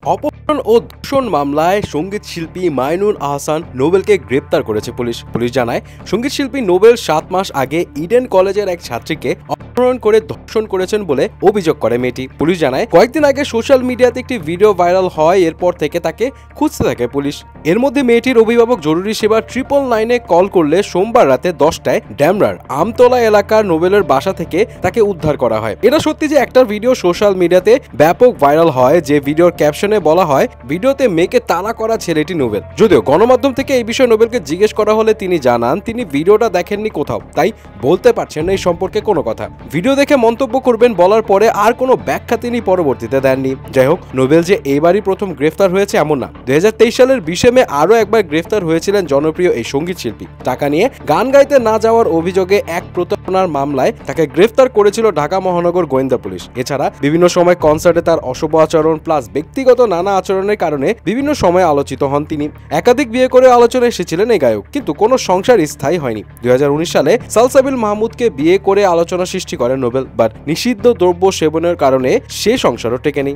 অপহরণ ও ধর্ষণ মামলায় সঙ্গীত শিল্পী মাইনুল আহসান নোবেলকে গ্রেপ্তার করেছে পুলিশ জানায় সঙ্গীত শিল্পী নোবেল 7 মাস আগে ইডেন কলেজের এক ছাত্রীকে অপহরণ করে ধর্ষণ করেছেন বলে অভিযোগ করে মেয়েটি। পুলিশ জানায় কয়েকদিন আগে সোশ্যাল মিডিয়াতে একটি ভিডিও ভাইরাল হয়, এরপর থেকে তাকে খুঁজতে থাকে পুলিশ। এর মধ্যে মেয়েটির অভিভাবক জরুরি সেবা 999-এ কল করলে সোমবার রাতে 10টায় ড্যামরার আমতলা এলাকার নোবেলের বাসা থেকে তাকে উদ্ধার করা হয়। এটা সত্যি যে একটার ভিডিও সোশ্যাল মিডিয়াতে ব্যাপক ভাইরাল হয়, যে ভিডিওর ক্যাপশনে বলা হয় ভিডিওতে মেয়েকে তাড়া করা ছেলেটি নোবেল। যদিও গণমাধ্যম থেকে এই বিষয়ে নোবেলকে জিজ্ঞেস করা হলে তিনি জানান তিনি ভিডিওটা দেখেননি কোথাও, তাই বলতে পারছেন না এই সম্পর্কে কোনো কথা। ভিডিও দেখে মন্তব্য করবেন বলার পরে আর কোনো ব্যাখ্যা তিনি পরবর্তীতে দেননি। যাই হোক, নোবেল যে এইবারই প্রথম গ্রেফতার হয়েছে এমন না। 2023 সালের 20 মে আরও একবার গ্রেফতার হয়েছিলেন জনপ্রিয় এই সঙ্গীত শিল্পী। টাকা নিয়ে গান গাইতে না যাওয়ার অভিযোগে এক প্রতারণার মামলায় তাকে গ্রেফতার করেছিল ঢাকা মহানগর গোয়েন্দা পুলিশ। এছাড়া বিভিন্ন সময় কনসার্টে তার অশুভ আচরণ প্লাস ব্যক্তিগত নানা আচরণের কারণে বিভিন্ন সময় আলোচিত হন তিনি। একাধিক বিয়ে করে আলোচনায় এসেছিলেন এই গায়ক, কিন্তু কোনো সংসার স্থায়ী হয়নি। 2019 সালে সালসাবিল মাহমুদকে বিয়ে করে আলোচনা সৃষ্টি করেন নোবেল, বাট নিষিদ্ধ দ্রব্য সেবনের কারণে সে সংসারও টেকেনি।